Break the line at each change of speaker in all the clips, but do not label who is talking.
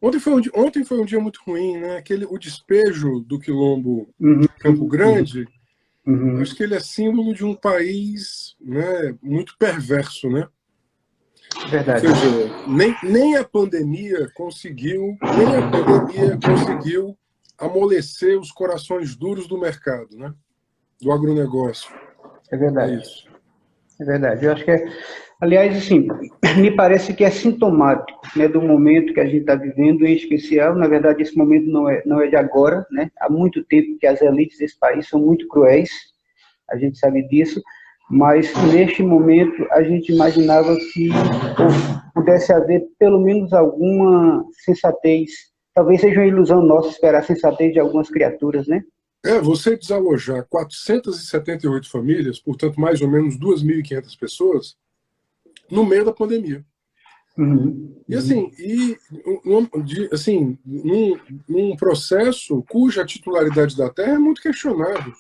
Ontem foi um dia muito ruim, né? O despejo do Quilombo
Uhum,
Campo
uhum,
Grande, acho
uhum.
que ele é símbolo de um país, né, muito perverso, né?
Verdade.
Quer dizer, nem a pandemia conseguiu amolecer os corações duros do mercado, né? Do agronegócio.
É
É
verdade.
isso.
É verdade. Eu acho que aliás, assim, me parece que é sintomático, né, do momento que a gente está vivendo, em especial, na verdade, esse momento não é de agora, né? Há muito tempo que as elites desse país são muito cruéis, a gente sabe disso, mas neste momento a gente imaginava que pudesse haver pelo menos alguma sensatez. Talvez seja uma ilusão nossa esperar a sensatez de algumas criaturas, né?
Você desalojar 478 famílias, portanto, mais ou menos 2.500 pessoas, no meio da pandemia.
Uhum,
E assim,
uhum,
num processo cuja titularidade da terra é muito questionável.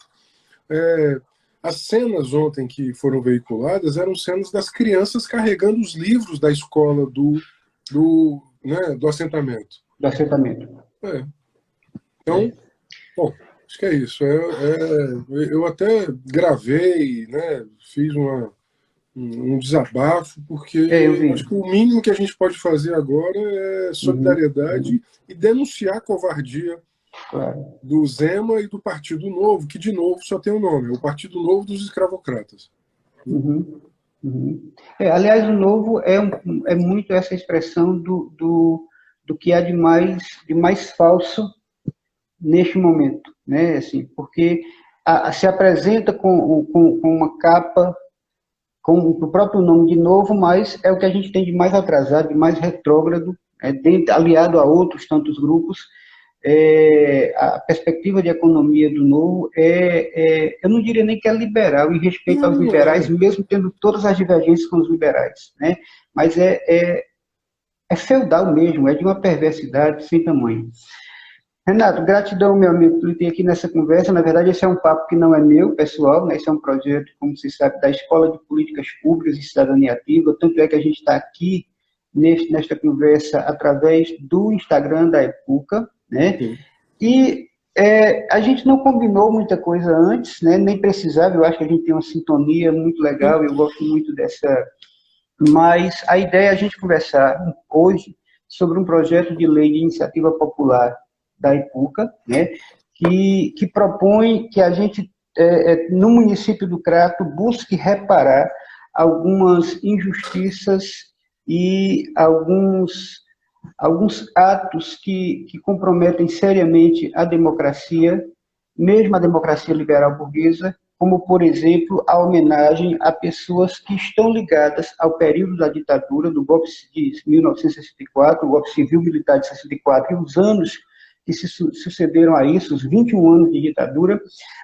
As cenas ontem que foram veiculadas eram cenas das crianças carregando os livros da escola do assentamento.
do assentamento.
É.
É.
Então, bom, acho que é isso. Eu até gravei, né, fiz um desabafo,
Eu
porque
vi.
acho que o mínimo que a gente pode fazer agora é
Uhum, uhum,
solidariedade e denunciar a covardia
claro.
do Zema e do Partido Novo, que, de novo, só tem um nome, é o Partido Novo dos Escravocratas.
Uhum, uhum. Aliás, o novo é muito essa expressão do que há de mais falso neste momento, né? Assim, porque se apresenta com uma capa, com o próprio nome de novo, mas é o que a gente tem de mais atrasado, de mais retrógrado, aliado a outros tantos grupos. A perspectiva de economia do novo eu não diria nem que é liberal, em respeito
Não,
aos
não
liberais,
é.
mesmo tendo todas as divergências com os liberais, né? Mas é feudal mesmo, é de uma perversidade sem tamanho. Renato, gratidão, meu amigo, por ter aqui nessa conversa. Na verdade, esse é um papo que não é meu, pessoal, né? Esse é um projeto, como você sabe, da Escola de Políticas Públicas e Cidadania Ativa. Tanto é que a gente está aqui nesta conversa através do Instagram da EPUCA, né?
Sim.
E a gente não combinou muita coisa antes, né? Nem precisava, eu acho que a gente tem uma sintonia muito legal, eu gosto muito dessa. Mas a ideia é a gente conversar hoje sobre um projeto de lei de iniciativa popular da EPUCA, né? Que propõe que a gente, no município do Crato, busque reparar algumas injustiças e alguns atos que comprometem seriamente a democracia, mesmo a democracia liberal burguesa, como, por exemplo, a homenagem a pessoas que estão ligadas ao período da ditadura, do golpe de 1964, o golpe civil-militar de 64, e os anos que se sucederam a isso, os 21 anos de ditadura,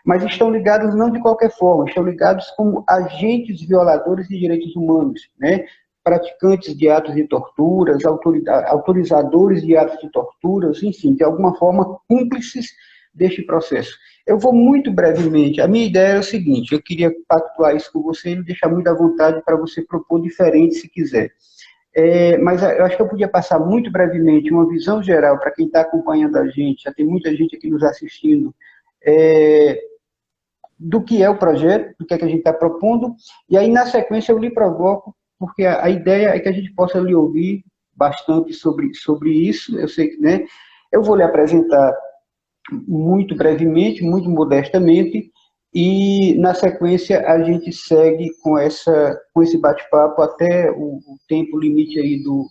mas estão ligados não de qualquer forma, estão ligados como agentes violadores de direitos humanos, né? Praticantes de atos de torturas, autorizadores de atos de torturas, enfim, de alguma forma cúmplices deste processo. Eu vou muito brevemente, a minha ideia é o seguinte, eu queria pactuar isso com você e deixar muito à vontade para você propor diferente se quiser. Mas eu acho que eu podia passar muito brevemente uma visão geral para quem está acompanhando a gente, já tem muita gente aqui nos assistindo, é, do que é o projeto, do que é que a gente está propondo, e aí, na sequência, eu lhe provoco, porque a ideia é que a gente possa lhe ouvir bastante sobre isso, eu sei que, né, eu vou lhe apresentar muito brevemente, muito modestamente, e na sequência a gente segue com esse bate-papo até o tempo limite aí
Do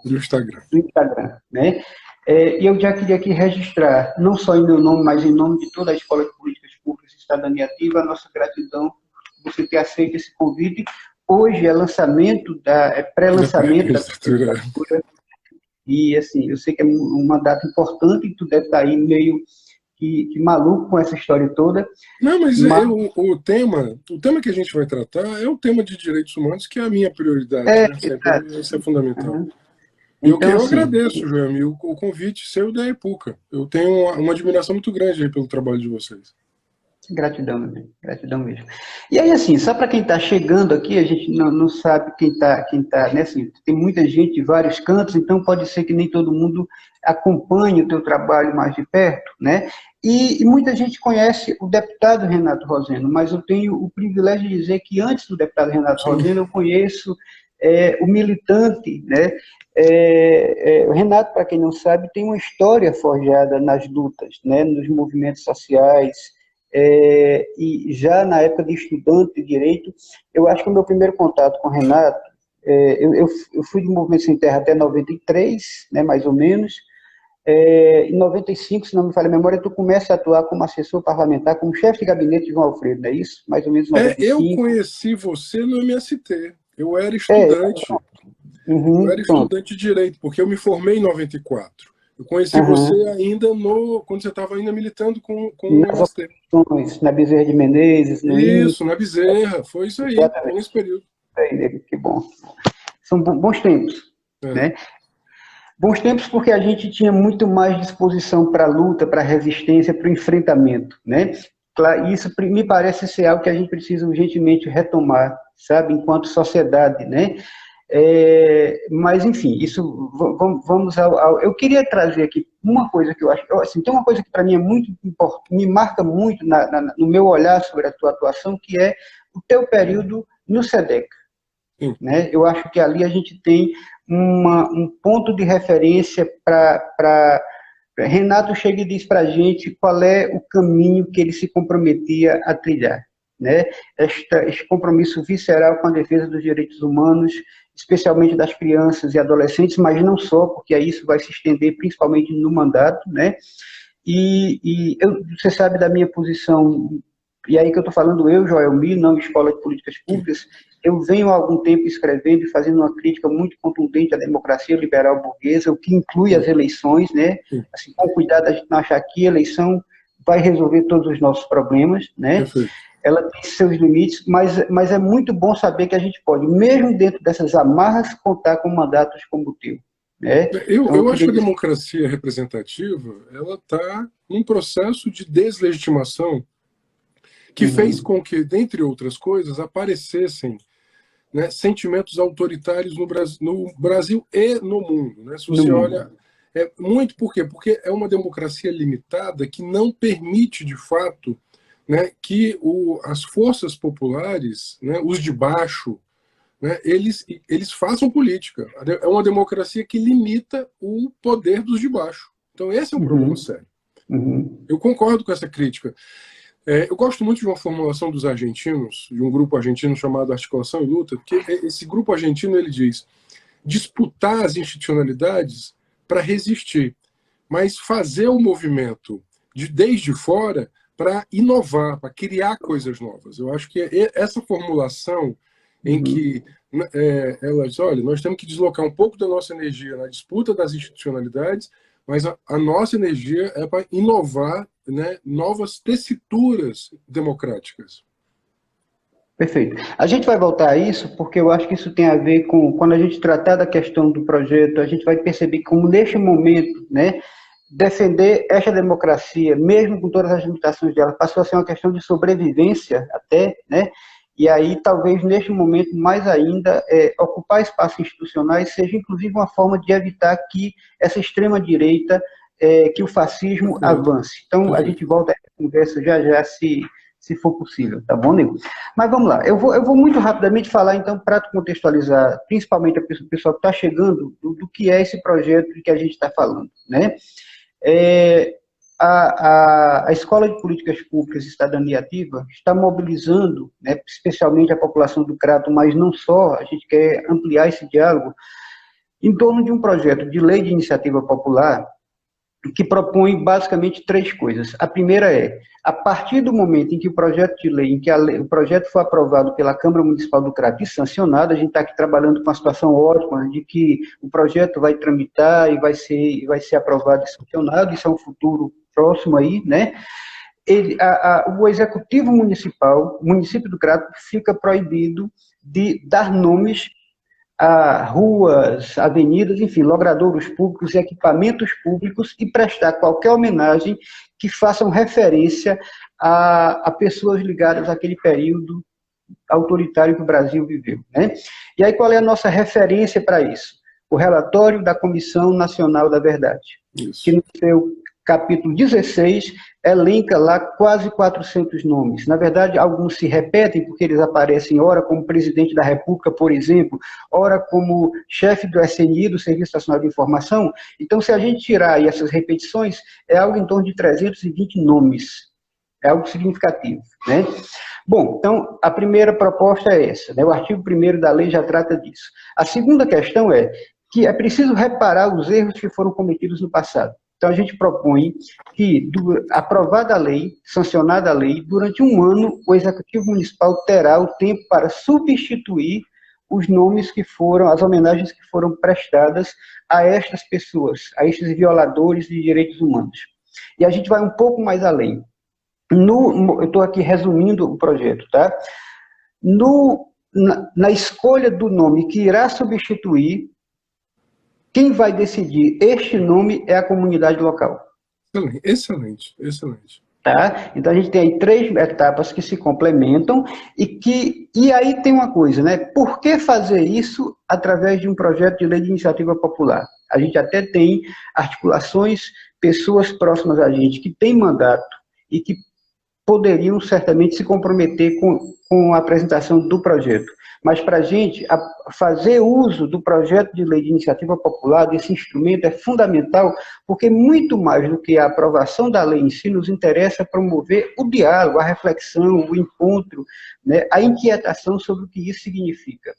Instagram.
do Instagram, né? E eu já queria aqui registrar, não só em meu nome, mas em nome de toda a Escola de Políticas Públicas e Cidadania Ativa, a nossa gratidão por você ter aceito esse convite. Hoje é
Da
pré-lançamento da
pré-candidatura.
candidatura, e assim, eu sei que é uma data importante, e tu deve estar aí meio que maluco com essa história toda,
Não, mas
mas
o tema que a gente vai tratar é um tema de direitos humanos que é a minha prioridade, né?
exato.
Sempre, isso é fundamental.
Uhum.
E eu, que
Então,
eu
assim,
agradeço, Joelmi, o convite seu e da EPUCA. Eu tenho uma admiração muito grande aí pelo trabalho de vocês.
Gratidão, meu bem. Gratidão mesmo. E aí, assim, só para quem está chegando aqui, a gente não sabe quem tá, né? Assim, tem muita gente de vários cantos, então pode ser que nem todo mundo acompanhe o teu trabalho mais de perto, né? E muita gente conhece o deputado Renato Rosendo, mas eu tenho o privilégio de dizer que antes do deputado Renato
Sim.
Rosendo, eu conheço o militante, né? O Renato, para quem não sabe, tem uma história forjada nas lutas, né? Nos movimentos sociais, e já na época de estudante de direito, eu acho que o meu primeiro contato com o Renato, eu fui de Movimento Sem Terra até 93, né, mais ou menos. Em 95, se não me falha a memória, tu começa a atuar como assessor parlamentar, como chefe de gabinete de João Alfredo, não é isso? Mais ou menos
Eu
95.
conheci você no MST. Eu era
É,
estudante. Eu
uhum,
era
pronto.
estudante de direito, porque eu me formei em 94. Eu conheci você
Uhum.
ainda quando você estava ainda militando com o
Nas
MST.
oposições, na Bezerra de Menezes, no INE,
Isso, na Bezerra. Foi isso aí, foi
exatamente.
nesse período.
Que bom. São bons tempos,
É.
né? Bons tempos porque a gente tinha muito mais disposição para a luta, para a resistência, para o enfrentamento, né? Isso me parece ser algo que a gente precisa urgentemente retomar, sabe, enquanto sociedade, né? Mas, enfim, isso vamos Eu queria trazer aqui uma coisa que eu acho, assim, tem uma coisa que para mim é muito importante, me marca muito no meu olhar sobre a tua atuação, que é o teu período no SEDEC,
Sim.
né? Eu acho que ali a gente tem um ponto de referência para. Renato chega e diz para a gente qual é o caminho que ele se comprometia a trilhar, né? Este compromisso visceral com a defesa dos direitos humanos, especialmente das crianças e adolescentes, mas não só, porque aí isso vai se estender principalmente no mandato, né? Você sabe da minha posição, e aí que eu estou falando eu, Joel Mir, não Escola de Políticas
Sim.
Públicas, eu venho há algum tempo escrevendo e fazendo uma crítica muito contundente à democracia liberal burguesa, o que inclui as
Sim.
eleições, né?
Sim.
Assim, com cuidado a gente não achar que a eleição vai resolver todos os nossos problemas, né?
Perfeito.
Ela tem seus limites, mas é muito bom saber que a gente pode, mesmo dentro dessas amarras, contar com mandatos como o teu, né? Então, eu
Eu acho
queria
que a
dizer,
democracia representativa ela está num processo de deslegitimação que fez
uhum,
com que, dentre outras coisas, aparecessem, né, sentimentos autoritários no Brasil e no mundo. Né? Se
no
você
mundo.
olha, muito por quê? Porque é uma democracia limitada que não permite, de fato, né, que as forças populares, né, os de baixo, né, eles façam política. É uma democracia que limita o poder dos de baixo. Então, esse é um problema
Uhum,
sério.
uhum.
Eu concordo com essa crítica. Eu gosto muito de uma formulação dos argentinos, de um grupo argentino chamado Articulação e Luta, porque esse grupo argentino ele diz disputar as institucionalidades para resistir, mas fazer o movimento desde fora para inovar, para criar coisas novas. Eu acho que essa formulação em
Uhum.
que ela diz, olha, nós temos que deslocar um pouco da nossa energia na disputa das institucionalidades, mas a nossa energia é para inovar, né, novas tessituras democráticas.
Perfeito. A gente vai voltar a isso porque eu acho que isso tem a ver com, quando a gente tratar da questão do projeto, a gente vai perceber como, neste momento, né, defender esta democracia, mesmo com todas as limitações dela, passou a ser uma questão de sobrevivência até, né? E aí, talvez, neste momento, mais ainda, ocupar espaços institucionais seja, inclusive, uma forma de evitar que essa extrema-direita, que o fascismo
Perfeito,
avance. Então, a
perfeito.
gente volta a essa conversa já já, se for possível, tá bom, nego? Mas vamos lá, eu vou muito rapidamente falar, então, para contextualizar, principalmente o pessoal que está chegando, do que é esse projeto de que a gente está falando, né? É, a Escola de Políticas Públicas e Cidadania Ativa está mobilizando, né, especialmente a população do Crato, mas não só, a gente quer ampliar esse diálogo, em torno de um projeto de lei de iniciativa popular que propõe basicamente três coisas. A primeira é, a partir do momento em que o projeto de lei, o projeto for aprovado pela Câmara Municipal do Crato e sancionado, a gente está aqui trabalhando com uma situação ótima de que o projeto vai tramitar e vai ser aprovado e sancionado, isso é um futuro próximo aí, né? O Executivo Municipal, o município do Crato, fica proibido de dar nomes a ruas, avenidas, enfim, logradouros públicos e equipamentos públicos e prestar qualquer homenagem que façam referência a pessoas ligadas àquele período autoritário que o Brasil viveu, né? E aí qual é a nossa referência para isso? O relatório da Comissão Nacional da Verdade,
Isso.
que no seu capítulo 16 elenca lá quase 400 nomes. Na verdade, alguns se repetem porque eles aparecem ora como presidente da República, por exemplo, ora como chefe do SNI, do Serviço Nacional de Informação. Então, se a gente tirar aí essas repetições, é algo em torno de 320 nomes. É algo significativo, né? Bom, então, a primeira proposta é essa, né? O artigo 1º da lei já trata disso. A segunda questão é que é preciso reparar os erros que foram cometidos no passado. Então, a gente propõe que, aprovada a lei, sancionada a lei, durante um ano, o Executivo Municipal terá o tempo para substituir os nomes que foram, as homenagens que foram prestadas a estas pessoas, a estes violadores de direitos humanos. E a gente vai um pouco mais além. Eu estou aqui resumindo o projeto, tá? Na escolha do nome que irá substituir, quem vai decidir este nome é a comunidade local.
Excelente, excelente.
Tá? Então a gente tem aí 3 etapas que se complementam e aí tem uma coisa, né? Por que fazer isso através de um projeto de lei de iniciativa popular? A gente até tem articulações, pessoas próximas a gente que têm mandato e que poderiam certamente se comprometer com a apresentação do projeto. Mas para a gente fazer uso do projeto de lei de iniciativa popular, desse instrumento, é fundamental, porque muito mais do que a aprovação da lei em si, nos interessa promover o diálogo, a reflexão, o encontro, né, a inquietação sobre o que isso significa.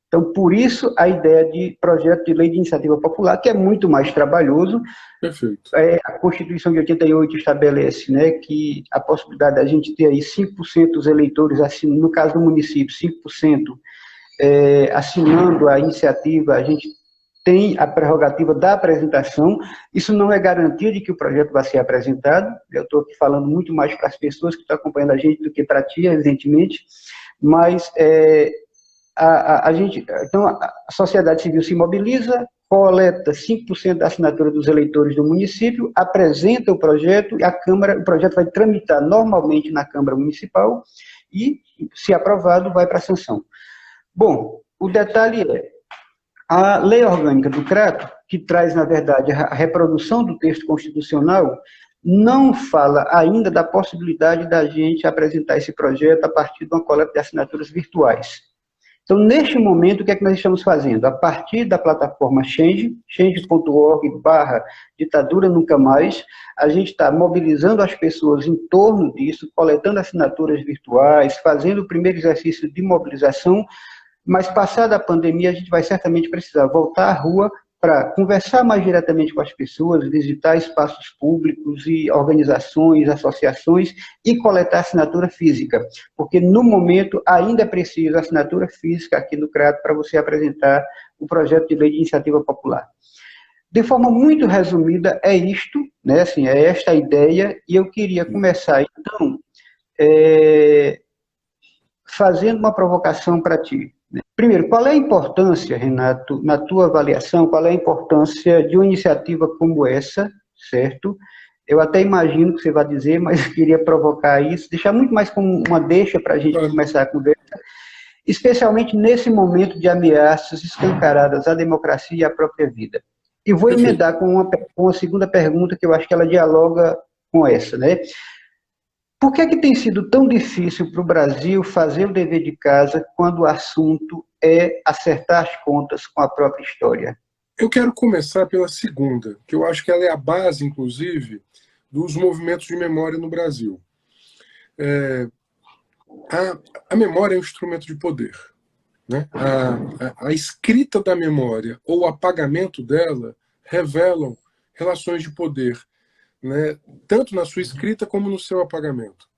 Então, por isso, a ideia de projeto de lei de iniciativa popular, que é muito mais trabalhoso.
Perfeito.
A Constituição de 88 estabelece, né, que a possibilidade da gente ter aí 5% dos eleitores, assinando, no caso do município, 5% assinando a iniciativa, a gente tem a prerrogativa da apresentação. Isso não é garantia de que o projeto vai ser apresentado. Eu estou aqui falando muito mais para as pessoas que estão acompanhando a gente do que para ti, evidentemente, mas então, a sociedade civil se mobiliza, coleta 5% da assinatura dos eleitores do município, apresenta o projeto, e o projeto vai tramitar normalmente na Câmara Municipal e, se aprovado, vai para a sanção. Bom, o detalhe é, a lei orgânica do Crato, que traz, na verdade, a reprodução do texto constitucional, não fala ainda da possibilidade da gente apresentar esse projeto a partir de uma coleta de assinaturas virtuais. Então, neste momento, o que é que nós estamos fazendo? A partir da plataforma change.org/ditadura nunca mais, a gente está mobilizando as pessoas em torno disso, coletando assinaturas virtuais, fazendo o primeiro exercício de mobilização, mas passada a pandemia, a gente vai certamente precisar voltar à rua para conversar mais diretamente com as pessoas, visitar espaços públicos e organizações, associações e coletar assinatura física, porque no momento ainda é preciso assinatura física aqui no Crato para você apresentar o projeto de lei de iniciativa popular. De forma muito resumida, é isto, né? Assim, é esta a ideia, e eu queria começar, então, fazendo uma provocação para ti. Primeiro, qual é a importância, Renato, na tua avaliação, qual é a importância de uma iniciativa como essa, certo? Eu até imagino que você vai dizer, mas queria provocar isso, deixar muito mais como uma deixa para a gente começar a conversa, especialmente nesse momento de ameaças escancaradas à democracia e à própria vida. E vou emendar com uma segunda pergunta, que eu acho que ela dialoga com essa, né? Por que tem sido tão difícil para o Brasil fazer o dever de casa quando o assunto é acertar as contas com a própria história?
Eu quero começar pela segunda, que eu acho que ela é a base, inclusive, dos movimentos de memória no Brasil. A memória é um instrumento de poder, né? A escrita da memória ou o apagamento dela revelam relações de poder, né, tanto na sua escrita como no seu apagamento.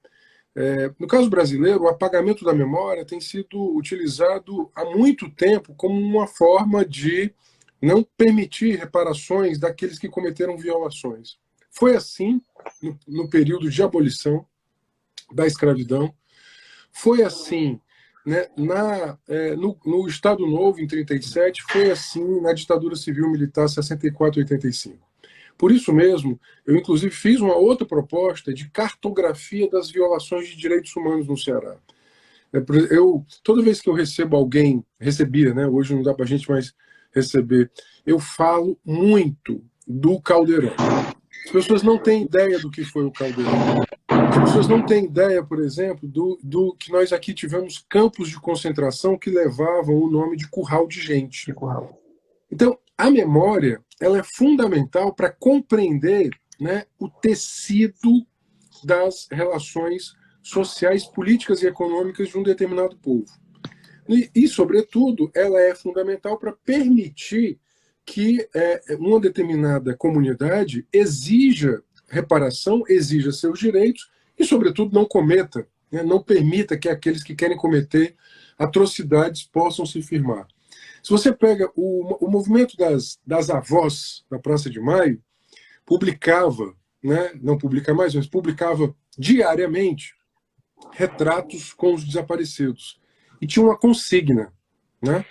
No caso brasileiro, o apagamento da memória tem sido utilizado há muito tempo como uma forma de não permitir reparações daqueles que cometeram violações. Foi assim no período de abolição da escravidão, foi assim né, no Estado Novo, em 1937, foi assim na ditadura civil-militar 64 e 85. Por isso mesmo, eu inclusive fiz uma outra proposta de cartografia das violações de direitos humanos no Ceará. Toda vez que eu recebo alguém, recebia, né, hoje não dá para a gente mais receber, eu falo muito do Caldeirão. As pessoas não têm ideia do que foi o Caldeirão. As pessoas não têm ideia, por exemplo, do que nós aqui tivemos campos de concentração que levavam o nome de curral de gente. Então, a memória ela é fundamental para compreender, né, o tecido das relações sociais, políticas e econômicas de um determinado povo. E sobretudo, ela é fundamental para permitir que uma determinada comunidade exija reparação, exija seus direitos e, sobretudo, não cometa, né, não permita que aqueles que querem cometer atrocidades possam se firmar. Se você pega o movimento das avós da Praça de Maio, publicava, né, não publica mais, mas publicava diariamente retratos com os desaparecidos. E tinha uma consigna, né?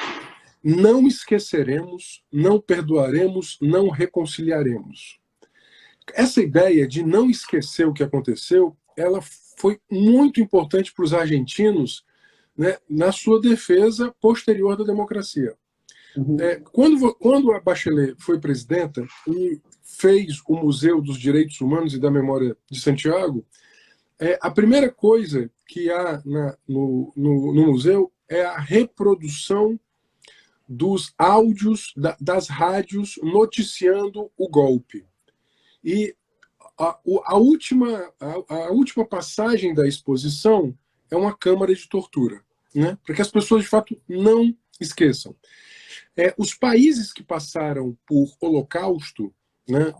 Não esqueceremos, não perdoaremos, não reconciliaremos. Essa ideia de não esquecer o que aconteceu, ela foi muito importante para os argentinos, né, na sua defesa posterior da democracia. Quando a Bachelet foi presidenta e fez o Museu dos Direitos Humanos e da Memória de Santiago, a primeira coisa que há no museu é a reprodução dos áudios das rádios noticiando o golpe. E a última passagem da exposição é uma câmara de tortura, né? Para que as pessoas, de fato, não esqueçam. Os países que passaram por Holocausto, né,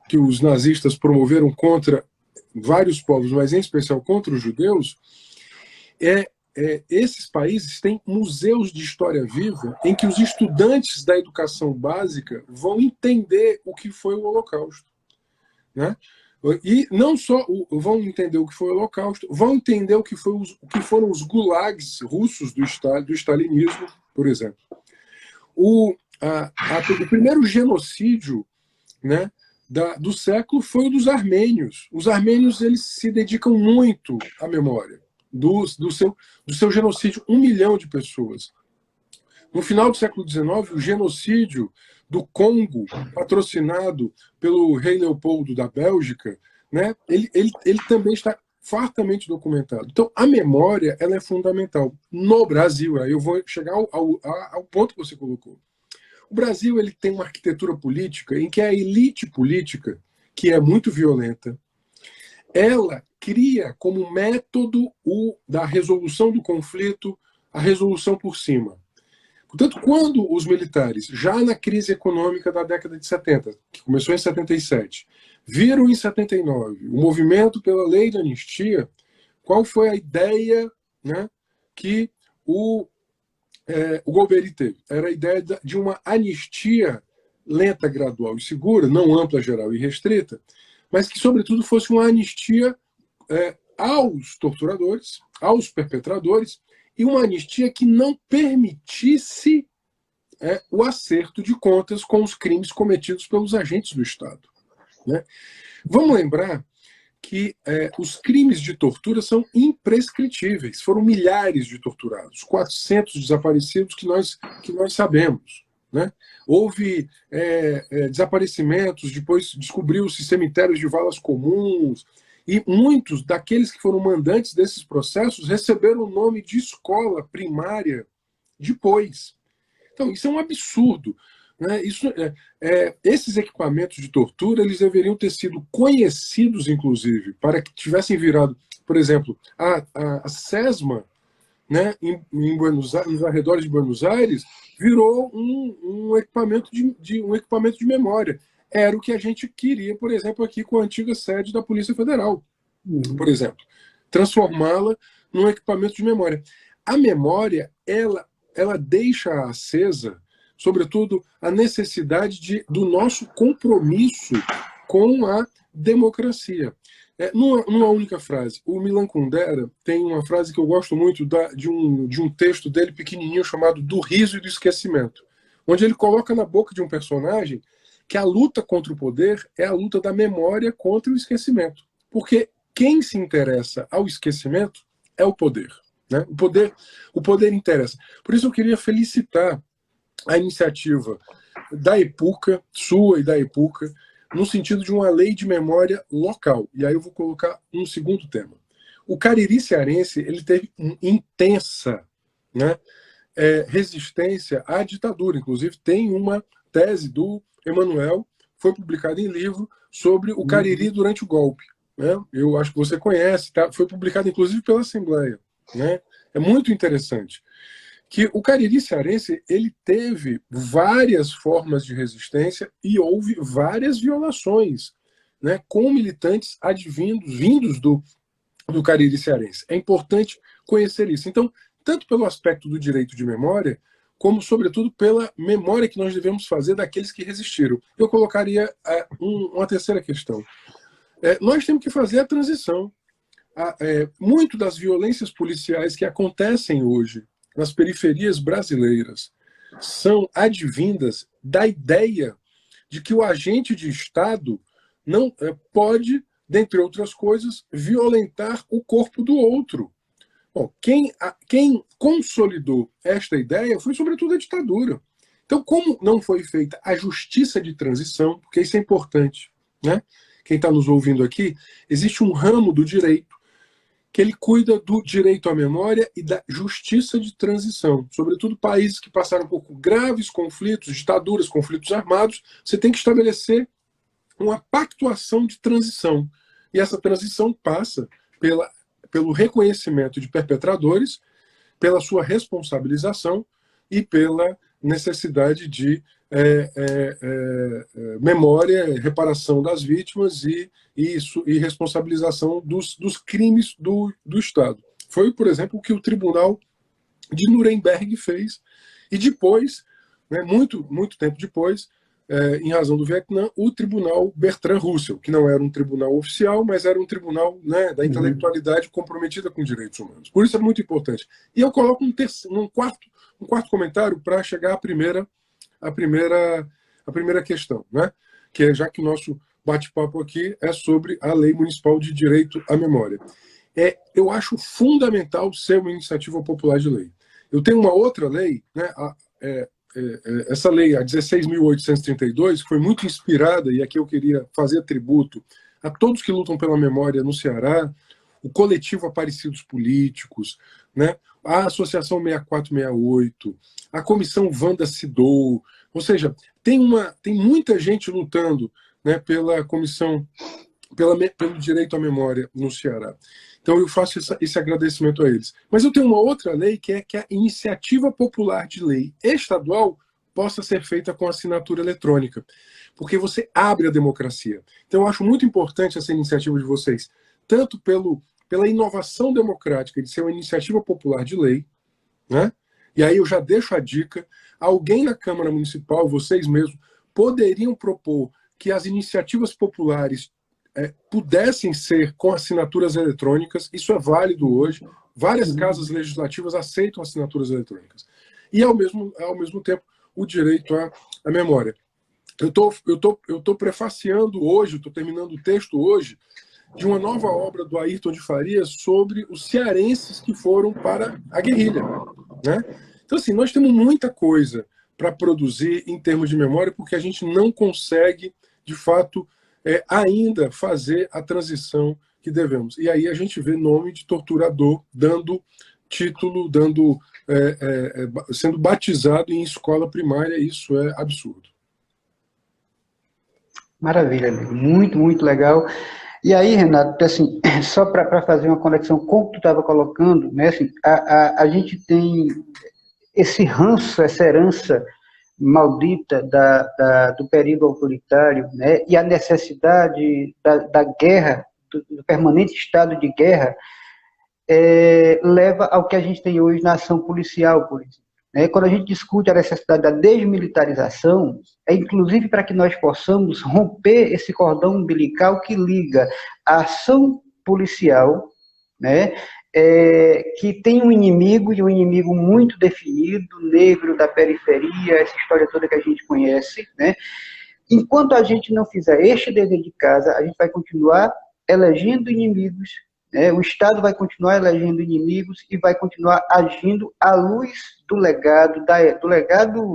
que os nazistas promoveram contra vários povos, mas em especial contra os judeus, esses países têm museus de história viva em que os estudantes da educação básica vão entender o que foi o Holocausto, né? E não só vão entender o que foi o Holocausto, vão entender o que foram os gulags russos do stalinismo, por exemplo. O primeiro genocídio, né, do século foi o dos armênios. Os armênios eles se dedicam muito à memória do seu genocídio, 1 milhão de pessoas. No final do século XIX, o genocídio do Congo, patrocinado pelo rei Leopoldo da Bélgica, né, ele também está fartamente documentado. Então, a memória ela é fundamental. No Brasil, aí eu vou chegar ao ponto que você colocou. O Brasil ele tem uma arquitetura política em que a elite política, que é muito violenta, ela cria como método da resolução do conflito a resolução por cima. Portanto, quando os militares, já na crise econômica da década de 70, que começou em 77, viram em 79 o movimento pela lei de anistia, qual foi a ideia, né, que o Golbery teve? Era a ideia de uma anistia lenta, gradual e segura, não ampla, geral e restrita, mas que, sobretudo, fosse uma anistia aos torturadores, aos perpetradores, e uma anistia que não permitisse o acerto de contas com os crimes cometidos pelos agentes do Estado, né? Vamos lembrar que os crimes de tortura são imprescritíveis. Foram milhares de torturados, 400 desaparecidos que nós sabemos, né? Houve desaparecimentos, depois descobriu-se cemitérios de valas comuns, e muitos daqueles que foram mandantes desses processos receberam o nome de escola primária depois. Então, isso é um absurdo, né? Esses equipamentos de tortura eles deveriam ter sido conhecidos, inclusive, para que tivessem virado, por exemplo, a SESMA, né, nos arredores de Buenos Aires, virou um equipamento de memória. Era o que a gente queria, por exemplo, aqui com a antiga sede da Polícia Federal, por exemplo, transformá-la num equipamento de memória. A memória, ela deixa acesa, sobretudo, a necessidade do nosso compromisso com a democracia. numa única frase. O Milan Kundera tem uma frase que eu gosto muito de um texto dele pequenininho chamado Do Riso e do Esquecimento, onde ele coloca na boca de um personagem que a luta contra o poder é a luta da memória contra o esquecimento. Porque quem se interessa ao esquecimento é o poder. Né? O poder interessa. Por isso eu queria felicitar a iniciativa da EPUCA, sua e da EPUCA, no sentido de uma lei de memória local. E aí eu vou colocar um segundo tema. O Cariri cearense ele teve uma intensa, né, resistência à ditadura. Inclusive, tem uma tese do Emanuel, foi publicada em livro, sobre o Cariri durante o golpe. Né? Eu acho que você conhece, tá? Foi publicado inclusive pela Assembleia. Né? É muito interessante que o Cariri cearense ele teve várias formas de resistência e houve várias violações, né, com militantes vindos do Cariri cearense. É importante conhecer isso. Então, tanto pelo aspecto do direito de memória, como, sobretudo, pela memória que nós devemos fazer daqueles que resistiram. Eu colocaria uma terceira questão. Nós temos que fazer a transição. Muito das violências policiais que acontecem hoje nas periferias brasileiras são advindas da ideia de que o agente de Estado não pode, dentre outras coisas, violentar o corpo do outro. Bom, quem consolidou esta ideia foi, sobretudo, a ditadura. Então, como não foi feita a justiça de transição, porque isso é importante, né? Quem está nos ouvindo aqui, existe um ramo do direito que ele cuida do direito à memória e da justiça de transição. Sobretudo países que passaram por graves conflitos, ditaduras, conflitos armados, você tem que estabelecer uma pactuação de transição. E essa transição passa pelo reconhecimento de perpetradores, pela sua responsabilização e pela necessidade de memória, reparação das vítimas e responsabilização dos crimes do Estado. Foi, por exemplo, o que o Tribunal de Nuremberg fez. E depois, né, muito tempo depois, em razão do Vietnã, o Tribunal Bertrand Russell, que não era um tribunal oficial, mas era um tribunal, né, da intelectualidade comprometida com direitos humanos. Por isso é muito importante. E eu coloco um quarto comentário para chegar à primeira questão, né? Que é, já que o nosso bate-papo aqui é sobre a Lei Municipal de Direito à Memória. Eu acho fundamental ser uma iniciativa popular de lei. Eu tenho uma outra lei, né? Essa lei, a 16.832, que foi muito inspirada, e aqui eu queria fazer tributo a todos que lutam pela memória no Ceará, o coletivo Aparecidos Políticos, né? A Associação 6468, a Comissão Wanda Sidou, ou seja, tem muita gente lutando, né, pela comissão, pelo direito à memória no Ceará. Então eu faço esse agradecimento a eles. Mas eu tenho uma outra lei que é que a iniciativa popular de lei estadual possa ser feita com assinatura eletrônica, porque você abre a democracia. Então eu acho muito importante essa iniciativa de vocês, tanto pela inovação democrática de ser uma iniciativa popular de lei, né? E aí eu já deixo a dica, alguém na Câmara Municipal, vocês mesmos, poderiam propor que as iniciativas populares pudessem ser com assinaturas eletrônicas. Isso é válido hoje. Várias casas legislativas aceitam assinaturas eletrônicas. E, ao mesmo tempo, o direito à memória. Eu tô prefaciando hoje, estou terminando o texto hoje, de uma nova obra do Ayrton de Farias sobre os cearenses que foram para a guerrilha. Né? Então, assim, nós temos muita coisa para produzir em termos de memória, porque a gente não consegue, de fato, ainda fazer a transição que devemos. E aí a gente vê nome de torturador dando título, sendo batizado em escola primária. Isso é absurdo.
Maravilha, muito, muito legal. E aí, Renato, assim, só para fazer uma conexão com o que tu estava colocando, né, assim, a gente tem esse ranço, essa herança maldita do período autoritário, né, e a necessidade da guerra, do permanente estado de guerra, leva ao que a gente tem hoje na ação policial, por exemplo. né? Quando a gente discute a necessidade da desmilitarização, é inclusive para que nós possamos romper esse cordão umbilical que liga a ação policial, né, que tem um inimigo, e um inimigo muito definido, negro da periferia, essa história toda que a gente conhece, né? Enquanto a gente não fizer este dever de casa, a gente vai continuar elegendo inimigos, né? O Estado vai continuar elegendo inimigos e vai continuar agindo à luz do legado,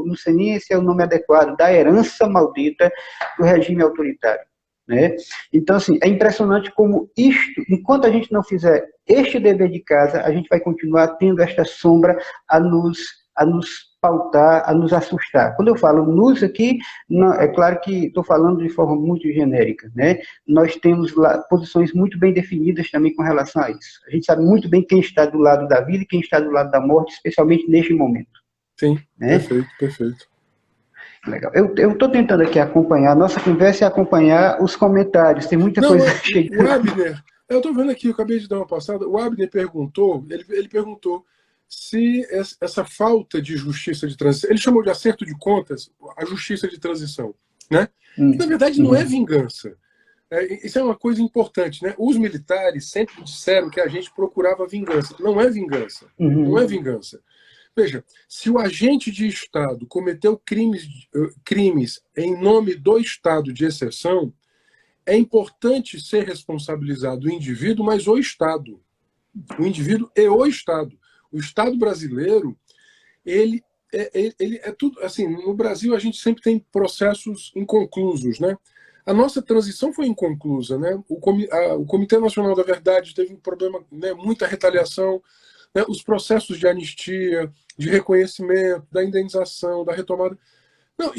não sei nem se é o nome adequado, da herança maldita do regime autoritário, né? Então, assim, é impressionante como isto, enquanto a gente não fizer este dever de casa, a gente vai continuar tendo esta sombra a nos pautar, a nos assustar. Quando eu falo nos aqui, não, é claro que estou falando de forma muito genérica, né? Nós temos lá posições muito bem definidas também com relação a isso. A gente sabe muito bem quem está do lado da vida e quem está do lado da morte, especialmente neste momento.
Sim,
né?
Perfeito, perfeito.
Legal. Eu estou tentando aqui acompanhar a nossa conversa e acompanhar os comentários. Tem muita
Não,
coisa
o
chegando.
Abner, eu estou vendo aqui, eu acabei de dar uma passada, o Abner perguntou, ele perguntou se essa falta de justiça de transição, ele chamou de acerto de contas a justiça de transição, né? E, na verdade, não é vingança. Isso é uma coisa importante, né? Os militares sempre disseram que a gente procurava vingança. Não é vingança. Não é vingança. Veja, se o agente de Estado cometeu crimes em nome do Estado de exceção, é importante ser responsabilizado o indivíduo, mas o Estado. O indivíduo e o Estado. O Estado brasileiro, ele é tudo. Assim, no Brasil, a gente sempre tem processos inconclusos, né? A nossa transição foi inconclusa, né? O Comitê Nacional da Verdade teve um problema, né? Muita retaliação, né? Os processos de anistia, de reconhecimento, da indenização, da retomada. Não,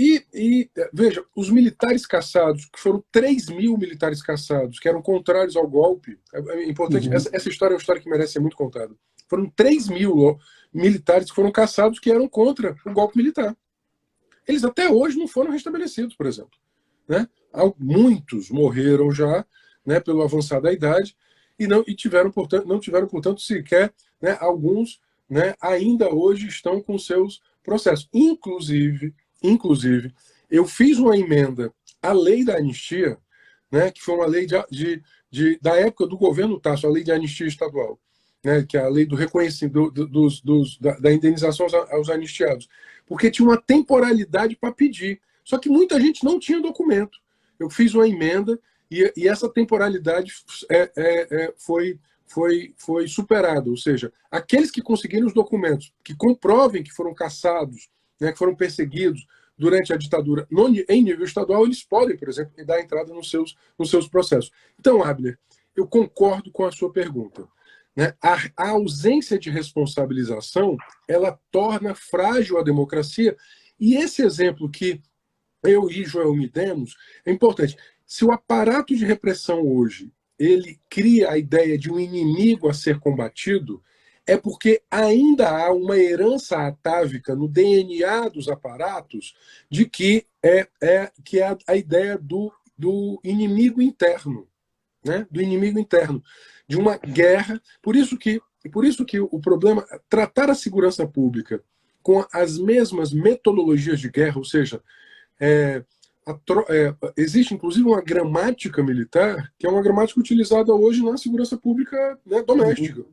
veja, os militares caçados, que foram 3.000 militares caçados, que eram contrários ao golpe, é importante, essa história é uma história que merece ser muito contada. Foram 3.000 militares que foram caçados que eram contra o golpe militar. Eles até hoje não foram restabelecidos, por exemplo. Né? Muitos morreram já, né, pelo avançar da idade e não tiveram, portanto, sequer, né, alguns, né, ainda hoje estão com seus processos. Inclusive, eu fiz uma emenda à lei da anistia, né, que foi uma lei da época do governo Tasso, a lei de anistia estadual, né, que é a lei do reconhecimento da indenização aos anistiados, porque tinha uma temporalidade para pedir. Só que muita gente não tinha documento. Eu fiz uma emenda e essa temporalidade foi superada. Ou seja, aqueles que conseguiram os documentos, que comprovem que foram caçados, né, que foram perseguidos durante a ditadura em nível estadual, eles podem, por exemplo, dar entrada nos seus processos. Então, Abner, eu concordo com a sua pergunta. Né? A ausência de responsabilização, ela torna frágil a democracia, e esse exemplo que eu e Joel me demos é importante. Se o aparato de repressão hoje ele cria a ideia de um inimigo a ser combatido, é porque ainda há uma herança atávica no DNA dos aparatos de que é a ideia do inimigo interno, né? Do inimigo interno, de uma guerra. Por isso que o problema é tratar a segurança pública com as mesmas metodologias de guerra, ou seja, existe inclusive uma gramática militar, que é uma gramática utilizada hoje na segurança pública, né, doméstica.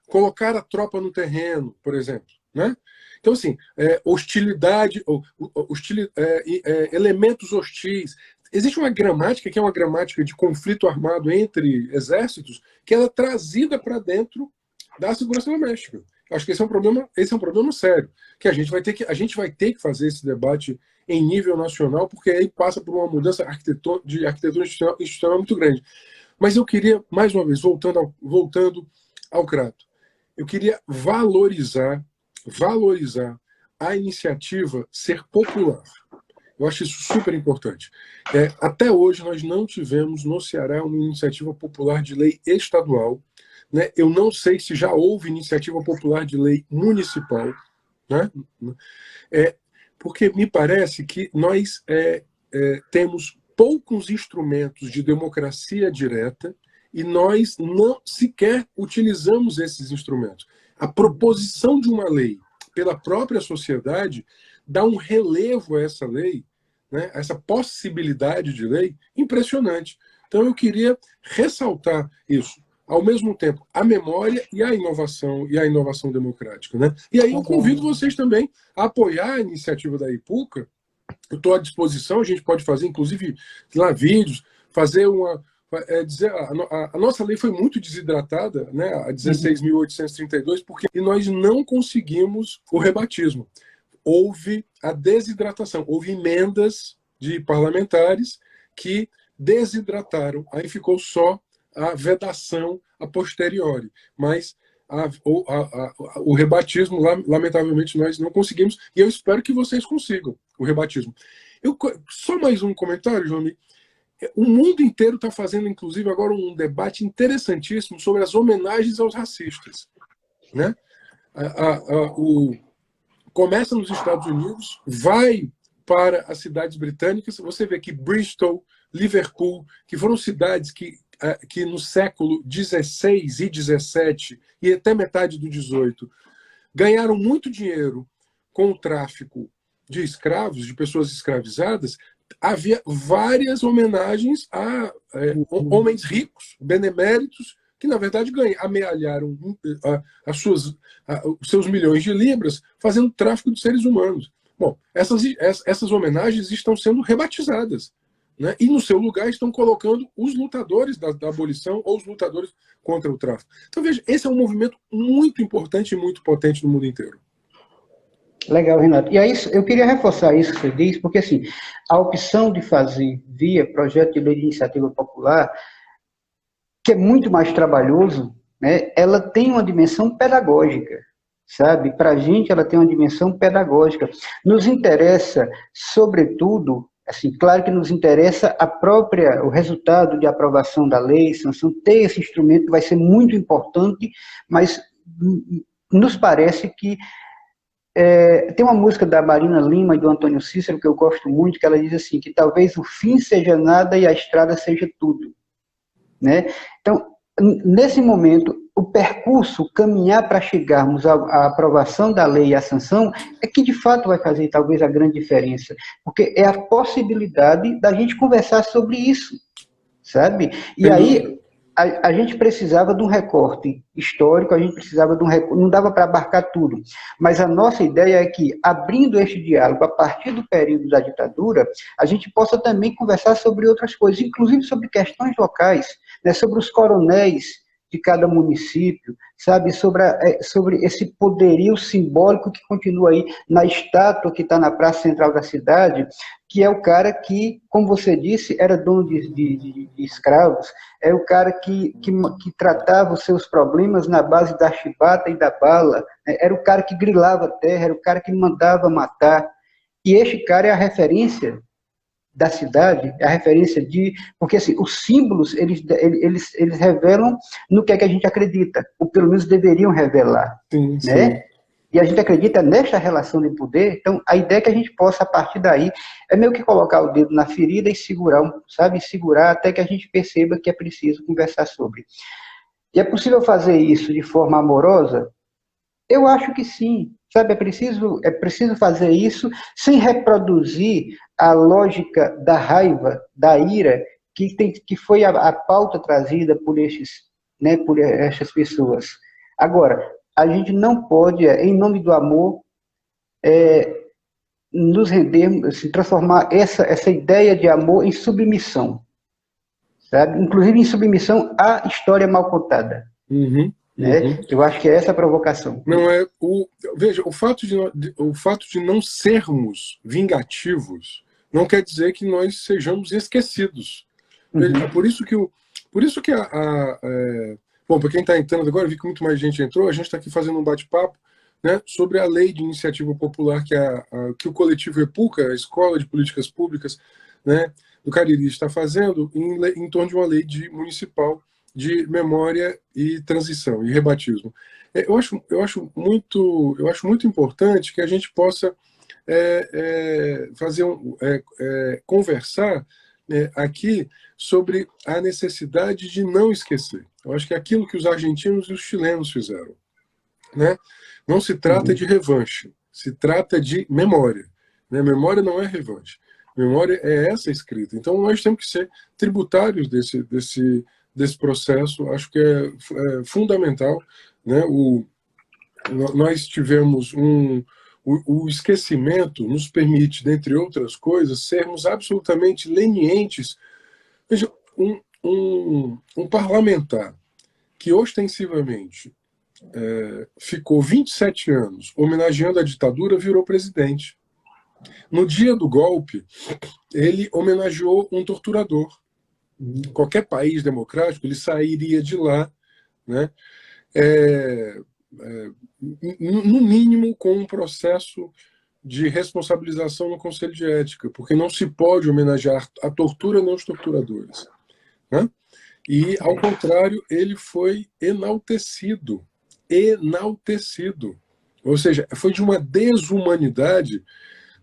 Colocar a tropa no terreno, por exemplo. Né? Então, assim, hostilidade, elementos hostis. Existe uma gramática, que é uma gramática de conflito armado entre exércitos, que ela é trazida para dentro da segurança doméstica. Acho que esse é um problema sério, que a gente vai ter que fazer esse debate em nível nacional, porque aí passa por uma mudança de arquitetura institucional muito grande. Mas eu queria, mais uma vez, voltando ao Crato, eu queria valorizar a iniciativa ser popular. Eu acho isso super importante. Até hoje, nós não tivemos no Ceará uma iniciativa popular de lei estadual. Né? Eu não sei se já houve iniciativa popular de lei municipal. Né? Porque me parece que nós temos poucos instrumentos de democracia direta e nós não sequer utilizamos esses instrumentos. A proposição de uma lei pela própria sociedade, dá um relevo a essa lei, né, essa possibilidade de lei impressionante. Então eu queria ressaltar isso. Ao mesmo tempo, a memória e a inovação democrática. Né? E aí eu convido vocês também a apoiar a iniciativa da IPUCA. Eu estou à disposição, a gente pode fazer, inclusive, lá vídeos, fazer uma... dizer, a nossa lei foi muito desidratada, né, a 16.832, porque nós não conseguimos o rebatismo. Houve a desidratação, houve emendas de parlamentares que desidrataram, aí ficou só a vedação a posteriori, mas o rebatismo, lamentavelmente, nós não conseguimos, e eu espero que vocês consigam o rebatismo. Só mais um comentário, João. O mundo inteiro está fazendo, inclusive, agora um debate interessantíssimo sobre as homenagens aos racistas. Né? Começa nos Estados Unidos, vai para as cidades britânicas, você vê que Bristol, Liverpool, que foram cidades que no século XVI e XVII e até metade do XVIII ganharam muito dinheiro com o tráfico de escravos, de pessoas escravizadas, havia várias homenagens a homens ricos, beneméritos, que na verdade amealharam os seus milhões de libras fazendo tráfico de seres humanos. Bom, essas homenagens estão sendo rebatizadas. Né? E no seu lugar estão colocando os lutadores da abolição ou os lutadores contra o tráfico. Então, veja, esse é um movimento muito importante e muito potente no mundo inteiro.
Legal, Renato. E aí, eu queria reforçar isso que você diz, porque assim, a opção de fazer via projeto de lei de iniciativa popular, que é muito mais trabalhoso, né, ela tem uma dimensão pedagógica, sabe? Para a gente, ela tem uma dimensão pedagógica. Nos interessa, sobretudo, assim, claro que nos interessa o resultado de aprovação da lei, sanção, ter esse instrumento vai ser muito importante, mas nos parece que tem uma música da Marina Lima e do Antônio Cícero que eu gosto muito, que ela diz assim, que talvez o fim seja nada e a estrada seja tudo. Né? Então, nesse momento, o percurso, caminhar para chegarmos à aprovação da lei e à sanção, é que de fato vai fazer talvez a grande diferença, porque é a possibilidade da gente conversar sobre isso, sabe? E aí a gente precisava de um recorte histórico, a gente precisava de um recorte, não dava para abarcar tudo, mas a nossa ideia é que, abrindo este diálogo a partir do período da ditadura, a gente possa também conversar sobre outras coisas, inclusive sobre questões locais, né, sobre os coronéis de cada município, sabe, sobre esse poderio simbólico que continua aí na estátua que está na praça central da cidade, que é o cara que, como você disse, era dono de escravos, é o cara que tratava os seus problemas na base da chibata e da bala, né? Era o cara que grilava a terra, era o cara que mandava matar, e este cara é a referência da cidade, é a referência porque assim, os símbolos, eles revelam no que é que a gente acredita, ou pelo menos deveriam revelar,
sim,
né?
Sim.
E a gente acredita nesta relação de poder, então a ideia é que a gente possa, a partir daí, é meio que colocar o dedo na ferida e segurar, sabe? Segurar até que a gente perceba que é preciso conversar sobre. E é possível fazer isso de forma amorosa? Eu acho que sim, sabe? É preciso fazer isso sem reproduzir a lógica da raiva, da ira, que foi a pauta trazida por estas pessoas. Agora, a gente não pode, em nome do amor, nos rendermos, se transformar essa ideia de amor em submissão, sabe? Inclusive em submissão à história mal contada. Né? Eu acho que é essa a provocação.
Não veja, o fato de não sermos vingativos não quer dizer que nós sejamos esquecidos. É por isso que bom, para quem está entrando agora, eu vi que muito mais gente entrou, a gente está aqui fazendo um bate-papo, né, sobre a lei de iniciativa popular que o coletivo EPUCA, a Escola de Políticas Públicas, né, do Cariri, está fazendo em torno de uma lei municipal de memória e transição e rebatismo. Eu acho muito importante que a gente possa conversar aqui sobre a necessidade de não esquecer. Eu acho que é aquilo que os argentinos e os chilenos fizeram. né? Não se trata de revanche, se trata de memória, né? Memória não é revanche. Memória é essa escrita. Então nós temos que ser tributários desse processo. Acho que é fundamental, né? Nós tivemos o esquecimento nos permite, dentre outras coisas, sermos absolutamente lenientes. Veja, um parlamentar que ostensivamente ficou 27 anos homenageando a ditadura, virou presidente. No dia do golpe, ele homenageou um torturador. Qualquer país democrático, ele sairia de lá, né, no mínimo com um processo de responsabilização no Conselho de Ética, porque não se pode homenagear a tortura nem os torturadores, né? E, ao contrário, ele foi enaltecido. Enaltecido. Ou seja, foi de uma desumanidade,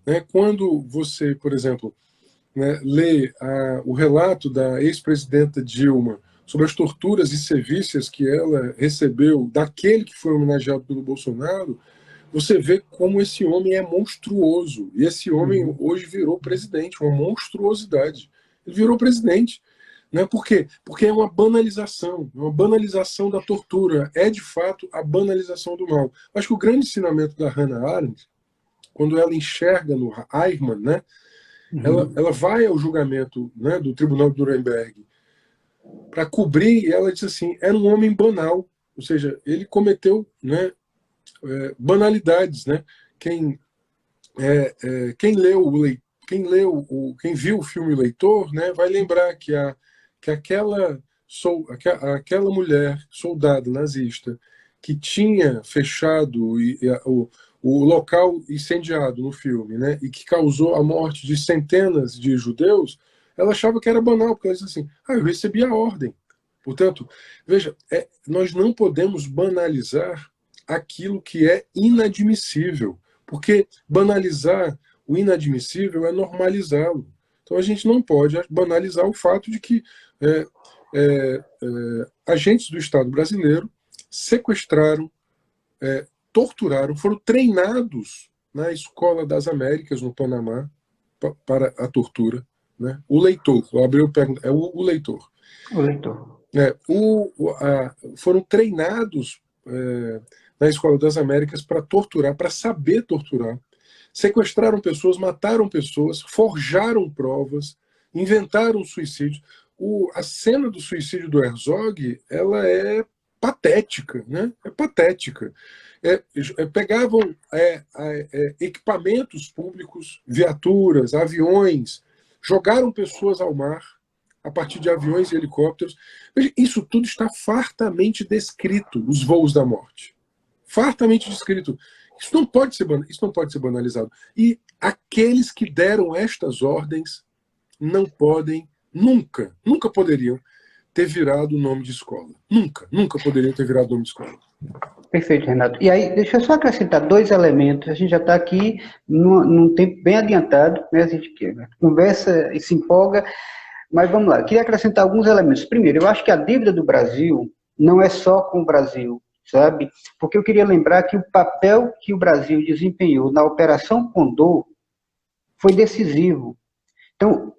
né? Quando você, por exemplo, né, lê o relato da ex-presidenta Dilma sobre as torturas e sevícias que ela recebeu daquele que foi homenageado pelo Bolsonaro, você vê como esse homem é monstruoso. E esse homem hoje virou presidente, uma monstruosidade. Ele virou presidente. Né? Por quê? Porque é uma banalização da tortura. É, de fato, a banalização do mal. Acho que o grande ensinamento da Hannah Arendt, quando ela enxerga no Eichmann, né, ela vai ao julgamento, né, do Tribunal de Nuremberg para cobrir, e ela diz assim, era um homem banal, ou seja, ele cometeu, né, banalidades, né? Quem viu o filme Leitor, né, vai lembrar que aquela mulher soldado nazista que tinha fechado o local incendiado no filme, né, e que causou a morte de centenas de judeus, ela achava que era banal, porque ela dizia assim, eu recebi a ordem. Portanto, veja, nós não podemos banalizar aquilo que é inadmissível, porque banalizar o inadmissível é normalizá-lo. Então a gente não pode banalizar o fato de que agentes do Estado brasileiro sequestraram, torturaram, foram treinados na Escola das Américas, no Panamá, para a tortura. Né? O Leitor, o Abreu pergunta, o Leitor.
O Leitor.
Foram treinados na Escola das Américas para torturar, para saber torturar. Sequestraram pessoas, mataram pessoas, forjaram provas, inventaram suicídios. A cena do suicídio do Herzog, ela é patética, né? É patética. Pegavam equipamentos públicos, viaturas, aviões, jogaram pessoas ao mar a partir de aviões e helicópteros. Isso tudo está fartamente descrito, os voos da morte. Fartamente descrito. Isso não pode ser banalizado. E aqueles que deram estas ordens não podem, nunca poderiam ter virado o nome de escola. Nunca poderiam ter virado o nome de escola.
Perfeito, Renato. E aí, deixa eu só acrescentar dois elementos. A gente já está aqui num tempo bem adiantado, né? A gente conversa e se empolga, mas vamos lá. Eu queria acrescentar alguns elementos. Primeiro, eu acho que a dívida do Brasil não é só com o Brasil, sabe? Porque eu queria lembrar que o papel que o Brasil desempenhou na Operação Condor foi decisivo. Então,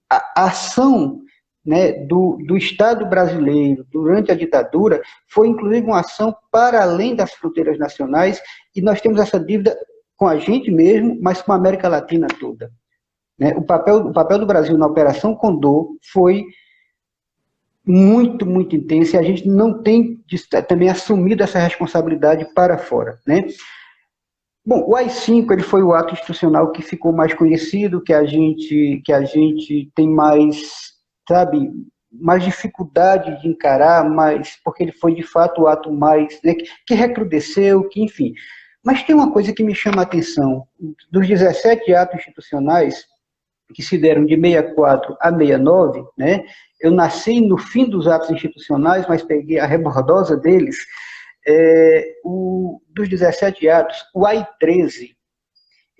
a ação, né, do Estado brasileiro durante a ditadura foi, inclusive, uma ação para além das fronteiras nacionais, e nós temos essa dívida com a gente mesmo, mas com a América Latina toda. Né? O papel do Brasil na Operação Condor foi muito, muito intenso, e a gente não tem também assumido essa responsabilidade para fora. Né? Bom, o AI-5 ele foi o ato institucional que ficou mais conhecido, que a gente tem mais, sabe, mais dificuldade de encarar, porque ele foi de fato o ato mais, né, que recrudesceu, que enfim. Mas tem uma coisa que me chama a atenção: dos 17 atos institucionais que se deram de 64 a 69, né, eu nasci no fim dos atos institucionais, mas peguei a rebordosa deles. Dos 17 atos, o AI-13,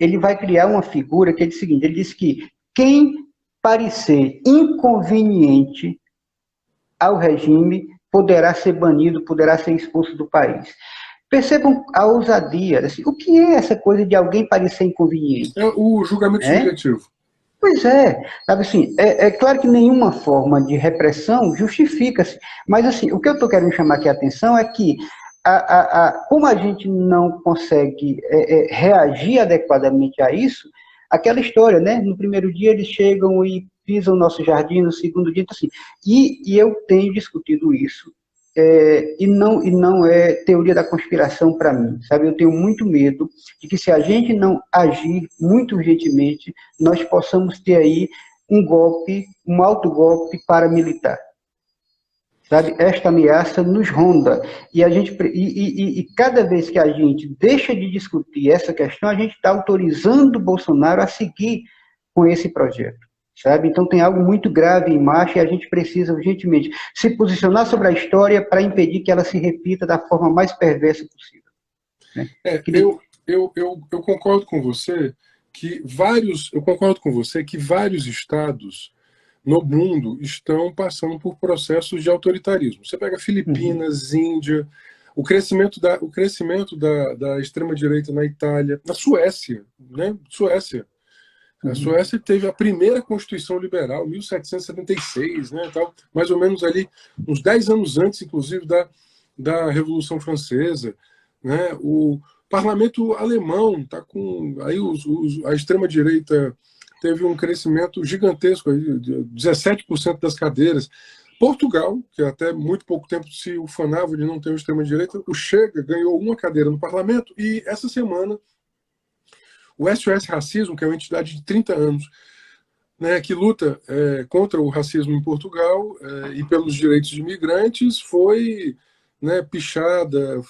ele vai criar uma figura que é o seguinte: ele diz que quem parecer inconveniente ao regime poderá ser banido, poderá ser expulso do país. Percebam a ousadia. Assim, o que é essa coisa de alguém parecer inconveniente?
É o julgamento
Né?
subjetivo.
Pois é, sabe assim, é claro que nenhuma forma de repressão justifica-se, mas assim, o que eu estou querendo chamar aqui a atenção é que como a gente não consegue reagir adequadamente a isso, aquela história, né? No primeiro dia eles chegam e pisam o nosso jardim, no segundo dia, então, assim, e eu tenho discutido isso, e não é teoria da conspiração para mim, sabe? Eu tenho muito medo de que se a gente não agir muito urgentemente, nós possamos ter aí um golpe, um autogolpe paramilitar. Sabe? Esta ameaça nos ronda. E cada vez que a gente deixa de discutir essa questão, a gente está autorizando o Bolsonaro a seguir com esse projeto. Sabe? Então tem algo muito grave em marcha e a gente precisa urgentemente se posicionar sobre a história para impedir que ela se repita da forma mais perversa possível. Né?
Eu concordo com você que vários estados no mundo estão passando por processos de autoritarismo. Você pega Filipinas, Índia, o crescimento da extrema-direita na Itália, na Suécia, né? Suécia. A Suécia teve a primeira Constituição Liberal, 1776, né, tal, mais ou menos ali, uns 10 anos antes, inclusive, da Revolução Francesa. Né, o parlamento alemão está com... Aí a extrema-direita teve um crescimento gigantesco, aí, de 17% das cadeiras. Portugal, que até muito pouco tempo se ufanava de não ter uma extrema-direita, o Chega ganhou uma cadeira no parlamento, e essa semana o SOS Racismo, que é uma entidade de 30 anos, né, que luta contra o racismo em Portugal e pelos direitos de imigrantes, foi, né, pichada,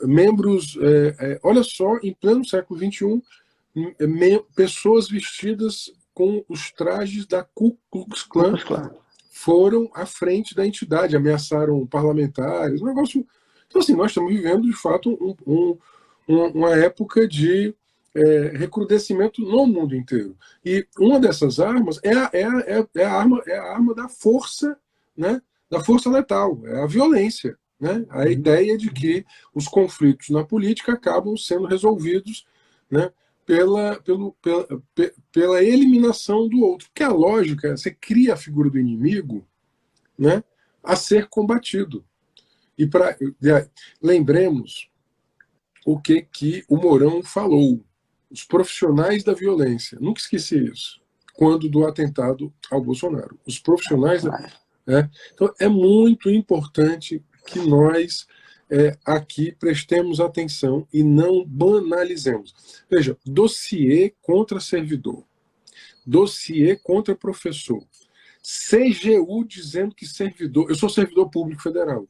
membros... olha só, em pleno século XXI, pessoas vestidas com os trajes da Ku Klux Klan foram à frente da entidade, ameaçaram parlamentares, um negócio... Então, assim, nós estamos vivendo, de fato, uma época de recrudescimento no mundo inteiro. E uma dessas armas é a arma da força, né, da força letal, é a violência. Né? A ideia de que os conflitos na política acabam sendo resolvidos, né, pela eliminação do outro. Porque a lógica é você cria a figura do inimigo, né, a ser combatido. E lembremos o que o Mourão falou. Os profissionais da violência. Nunca esqueci isso. Quando do atentado ao Bolsonaro. Os profissionais... Então, é muito importante que nós aqui prestemos atenção e não banalizemos. Veja, dossiê contra servidor. Dossiê contra professor. CGU dizendo que servidor... Eu sou servidor público federal.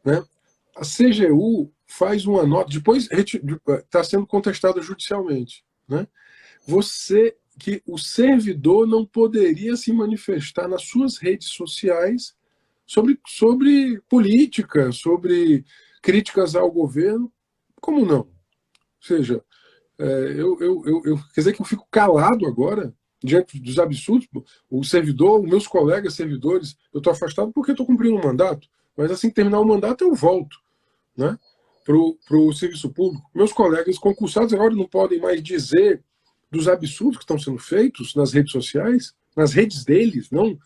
Né? A CGU faz uma nota, depois está sendo contestada judicialmente, né? Que o servidor não poderia se manifestar nas suas redes sociais sobre política, sobre críticas ao governo. Como não? Ou seja, quer dizer que eu fico calado agora diante dos absurdos. O servidor, os meus colegas servidores, eu estou afastado porque estou cumprindo um mandato, mas assim que terminar o mandato eu volto, né, para o serviço público. Meus colegas concursados agora não podem mais dizer dos absurdos que estão sendo feitos nas redes sociais, nas redes deles, não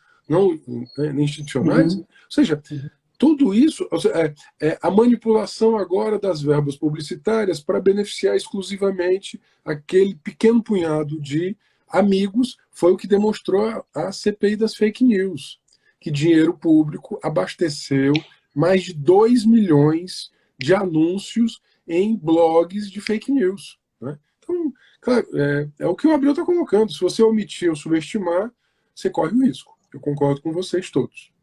institucionais. Ou seja, tudo isso é a manipulação agora das verbas publicitárias para beneficiar exclusivamente aquele pequeno punhado de amigos. Foi o que demonstrou a CPI das fake news, que dinheiro público abasteceu mais de 2 milhões de anúncios em blogs de fake news. Né? Então, claro, é o que o Abreu está colocando. Se você omitir ou subestimar, você corre o risco. Eu concordo com vocês todos.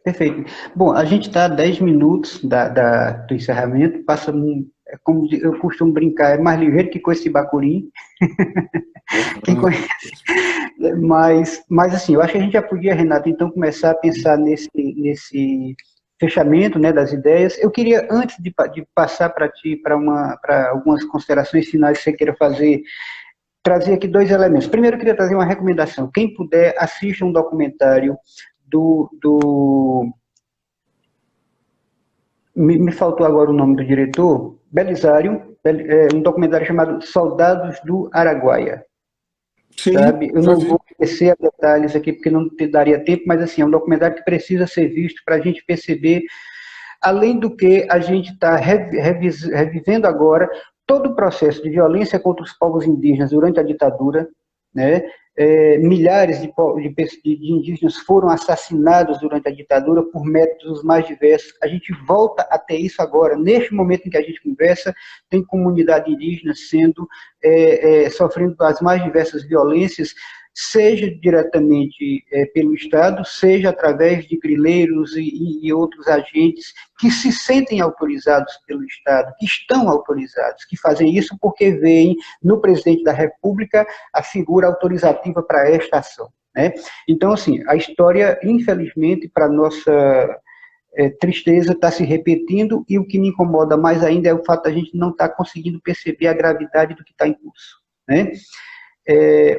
Perfeito. Bom, a gente está a 10 minutos do encerramento, passa, como eu costumo brincar, é mais ligeiro que com esse bacurim. Quem conhece? Mas, assim, eu acho que a gente já podia, Renato, então começar a pensar nesse fechamento, né, das ideias. Eu queria, antes de passar para ti, para algumas considerações finais que você queira fazer, trazer aqui 2 elementos. Primeiro, eu queria trazer uma recomendação. Quem puder, assista um documentário do Me faltou agora o nome do diretor, Belisário, um documentário chamado Soldados do Araguaia.
Sim,
Sabe? Eu
já
não
vi.
vou descer a detalhes aqui porque não te daria tempo, mas assim, é um documentário que precisa ser visto para a gente perceber, além do que a gente está revivendo agora, todo o processo de violência contra os povos indígenas durante a ditadura, né? Milhares de indígenas foram assassinados durante a ditadura por métodos mais diversos. A gente volta a ter isso agora. Neste momento em que a gente conversa, tem comunidade indígena sofrendo as mais diversas violências, seja diretamente pelo Estado, seja através de grileiros e outros agentes que se sentem autorizados pelo Estado, que estão autorizados, que fazem isso porque veem no presidente da República a figura autorizativa para esta ação. Né? Então, assim, a história, infelizmente, para nossa tristeza, está se repetindo, e o que me incomoda mais ainda é o fato da gente não estar conseguindo perceber a gravidade do que está em curso. Né?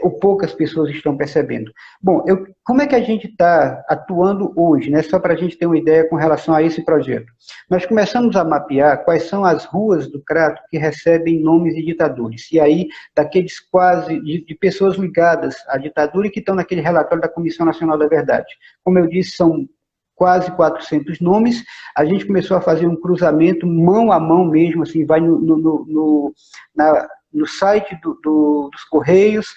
Ou poucas pessoas estão percebendo. Bom, como é que a gente está atuando hoje, né? Só para a gente ter uma ideia com relação a esse projeto. Nós começamos a mapear quais são as ruas do Crato que recebem nomes de ditadores. E aí, daqueles quase, de pessoas ligadas à ditadura e que estão naquele relatório da Comissão Nacional da Verdade. Como eu disse, são quase 400 nomes. A gente começou a fazer um cruzamento mão a mão mesmo, assim, vai no site dos Correios,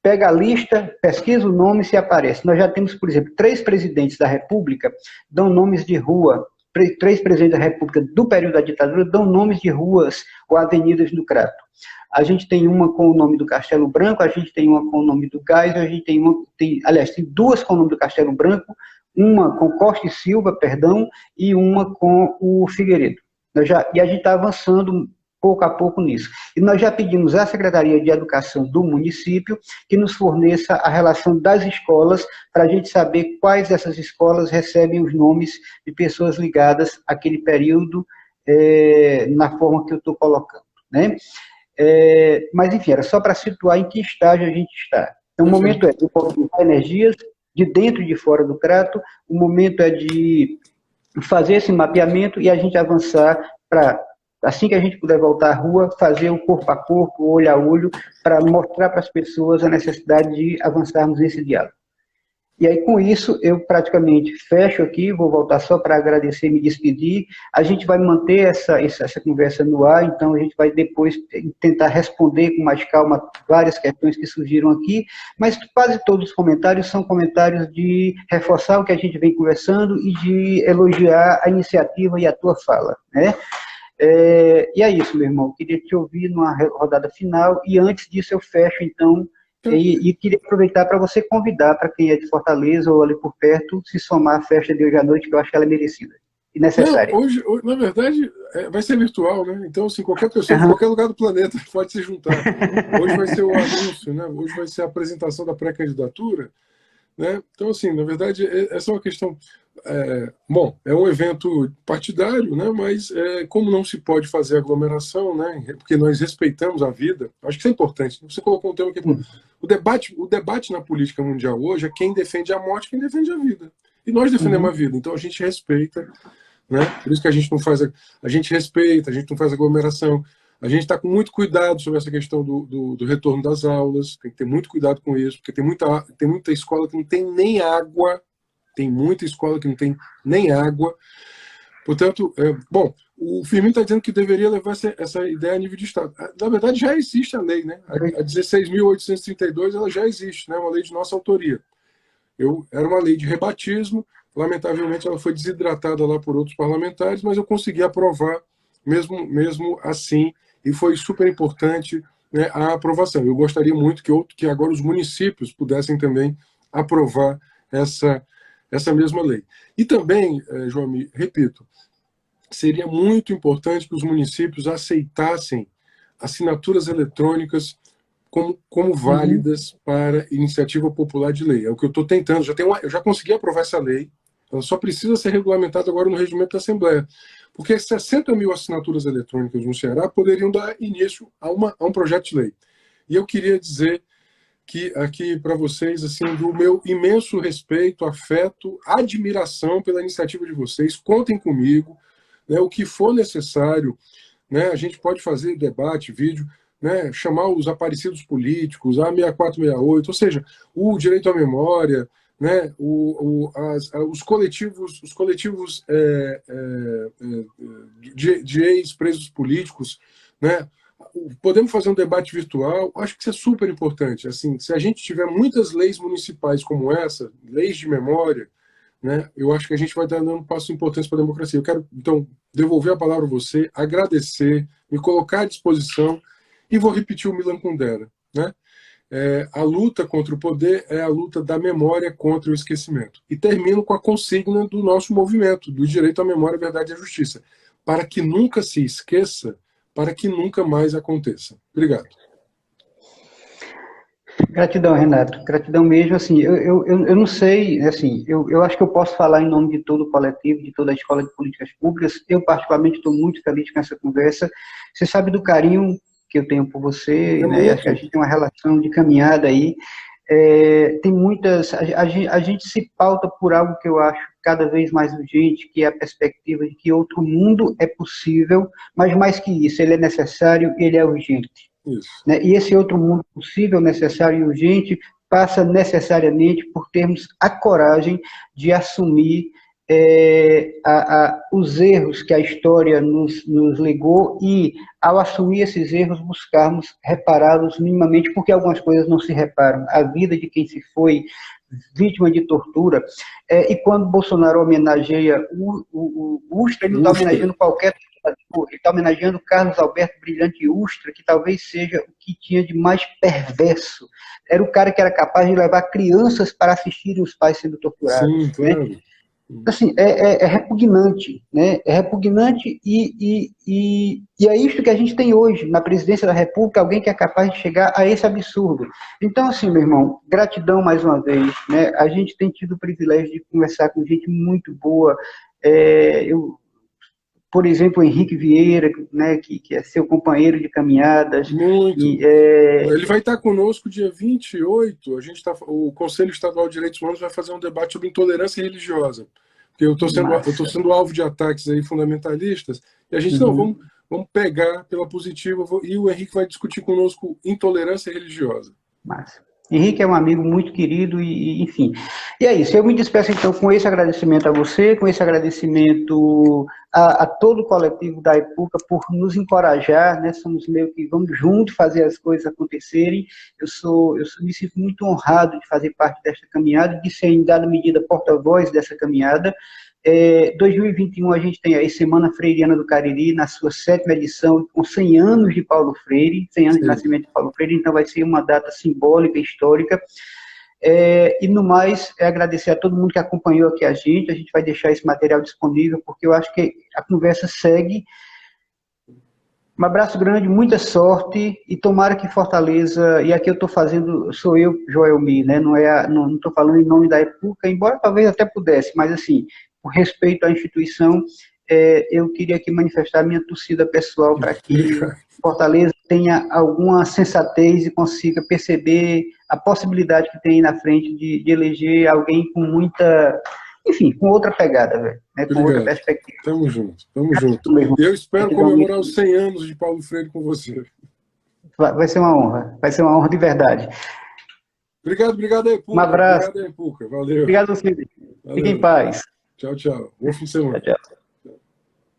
pega a lista, pesquisa o nome e se aparece. Nós já temos, por exemplo, 3 presidentes da República dão nomes de rua, 3 presidentes da República do período da ditadura dão nomes de ruas ou avenidas no Crato. A gente tem uma com o nome do Castelo Branco, a gente tem uma com o nome do Gás, a gente aliás, tem 2 com o nome do Castelo Branco, uma com Costa e Silva, perdão, e uma com o Figueiredo. E a gente está avançando pouco a pouco nisso. E nós já pedimos à Secretaria de Educação do município que nos forneça a relação das escolas para a gente saber quais dessas escolas recebem os nomes de pessoas ligadas àquele período na forma que eu estou colocando. Né? Mas, enfim, era só para situar em que estágio a gente está. Então, o momento é de mobilizar energias de dentro e de fora do Crato, o momento é de fazer esse mapeamento e a gente avançar para, assim que a gente puder voltar à rua, fazer o corpo a corpo, olho a olho, para mostrar para as pessoas a necessidade de avançarmos nesse diálogo. E aí, com isso, eu praticamente fecho aqui, vou voltar só para agradecer e me despedir. A gente vai manter essa conversa no ar, então a gente vai depois tentar responder com mais calma várias questões que surgiram aqui, mas quase todos os comentários são comentários de reforçar o que a gente vem conversando e de elogiar a iniciativa e a tua fala, né? E é isso, meu irmão. Queria te ouvir numa rodada final, e antes disso eu fecho, então, e queria aproveitar para você convidar para quem é de Fortaleza ou ali por perto, se somar à festa de hoje à noite, que eu acho que ela é merecida e
Não,
necessária.
hoje, na verdade, vai ser virtual, né? Então, assim, qualquer pessoa de
Uhum.
qualquer lugar do planeta pode se juntar. Hoje vai ser o anúncio, né? Hoje vai ser a apresentação da pré-candidatura, né? Então, assim, na verdade, essa é uma questão. Bom, é um evento partidário, né? Mas como não se pode fazer aglomeração, né? Porque nós respeitamos a vida. Acho que isso é importante. Você colocou um tema que é importante. O debate na política mundial hoje é quem defende a morte, quem defende a vida. E nós defendemos a
Uhum.
vida. Então a gente respeita, né? Por isso que a gente não faz, a gente respeita, a gente não faz aglomeração. A gente está com muito cuidado sobre essa questão do retorno das aulas, tem que ter muito cuidado com isso, porque tem muita escola que não tem nem água, tem muita escola que não tem nem água. Portanto, bom, o Firmino está dizendo que deveria levar essa ideia a nível de Estado. Na verdade, já existe a lei, né? A 16.832 ela já existe, né? Uma lei de nossa autoria. Era uma lei de rebatismo, lamentavelmente ela foi desidratada lá por outros parlamentares, mas eu consegui aprovar mesmo assim, e foi super importante, né, a aprovação. Eu gostaria muito que agora os municípios pudessem também aprovar essa mesma lei. E também, João, repito, seria muito importante que os municípios aceitassem assinaturas eletrônicas como
Uhum.
válidas para iniciativa popular de lei. É o que eu estou tentando. Eu já consegui aprovar essa lei, ela só precisa ser regulamentada agora no regimento da Assembleia. Porque 60 mil assinaturas eletrônicas no Ceará poderiam dar início a um projeto de lei. E eu queria dizer que aqui para vocês, assim, do meu imenso respeito, afeto, admiração pela iniciativa de vocês. Contem comigo. né, o que for necessário, né, a gente pode fazer debate, vídeo, né, chamar os aparecidos políticos, a 6468, ou seja, o direito à memória, né, os coletivos de ex-presos políticos, né, podemos fazer um debate virtual, acho que isso é super importante. Assim, se a gente tiver muitas leis municipais como essa, leis de memória, né, eu acho que a gente vai estar dando passos importantes para a democracia. Eu quero, então, devolver a palavra a você, agradecer, me colocar à disposição, e vou repetir o Milan Kundera, né? A luta contra o poder é a luta da memória contra o esquecimento. E termino com a consigna do nosso movimento, do direito à memória, à verdade e à justiça. Para que nunca se esqueça, para que nunca mais aconteça. Obrigado.
Gratidão, Renato. Gratidão mesmo. Assim, eu não sei, assim, eu acho que eu posso falar em nome de todo o coletivo, de toda a Escola de Políticas Públicas. Eu, particularmente, estou muito feliz com essa conversa. Você sabe do carinho que eu tenho por você, né? Acho que a gente tem uma relação de caminhada aí. Tem muitas... A gente se pauta por algo que eu acho cada vez mais urgente, que é a perspectiva de que outro mundo é possível, mas mais que isso, ele é necessário e ele é urgente.
Isso.
Né? E esse outro mundo possível, necessário e urgente passa necessariamente por termos a coragem de assumir os erros que a história nos legou e, ao assumir esses erros, buscarmos repará-los minimamente, porque algumas coisas não se reparam. A vida de quem se foi vítima de tortura, e quando Bolsonaro homenageia o Ustra, ele não está homenageando qualquer torturador, ele está homenageando Carlos Alberto Brilhante Ustra, que talvez seja o que tinha de mais perverso. Era o cara que era capaz de levar crianças para assistirem os pais sendo torturados.
Sim, claro.
Né? Assim, é repugnante, né? É repugnante e é isso que a gente tem hoje na presidência da República, alguém que é capaz de chegar a esse absurdo. Então, assim, meu irmão, gratidão mais uma vez, né? A gente tem tido o privilégio de conversar com gente muito boa. Por exemplo, o Henrique Vieira, né, que é seu companheiro de caminhadas.
Muito. Ele vai estar conosco dia 28. O Conselho Estadual de Direitos Humanos vai fazer um debate sobre intolerância religiosa. Porque eu estou sendo alvo de ataques aí fundamentalistas, e a gente vamos pegar pela positiva, e o Henrique vai discutir conosco intolerância religiosa.
Massa. Henrique é um amigo muito querido enfim. E é isso, eu me despeço então com esse agradecimento a você, com esse agradecimento a todo o coletivo da EPUCA por nos encorajar, né? Somos meio que vamos juntos fazer as coisas acontecerem. Eu me sinto muito honrado de fazer parte desta caminhada, de ser em dada medida porta-voz dessa caminhada. 2021 a gente tem aí Semana Freiriana do Cariri, na sua 7ª edição, com 100 anos de Paulo Freire, 100 anos de nascimento de Paulo Freire, então vai ser uma data simbólica, histórica. E no mais, agradecer a todo mundo que acompanhou aqui a gente vai deixar esse material disponível, porque eu acho que a conversa segue. Um abraço grande, muita sorte, e tomara que Fortaleza, e aqui eu estou fazendo, sou eu, Joelmi, né? Não estou falando em nome da EPUCA, embora talvez até pudesse, mas assim, com respeito à instituição, eu queria aqui manifestar a minha torcida pessoal para que Fortaleza tenha alguma sensatez e consiga perceber a possibilidade que tem na frente de eleger alguém com muita, enfim, com outra pegada, velho, né, com outra perspectiva.
Tamo junto, tamo junto. Eu espero comemorar os 100 anos de Paulo Freire com você.
Vai ser uma honra de verdade.
Obrigado aí, Puca.
Um abraço.
Obrigado aí, Puca. Valeu.
Obrigado, Cid. Fique em paz.
Tchau, tchau. Bom fim de semana.
Tchau, tchau.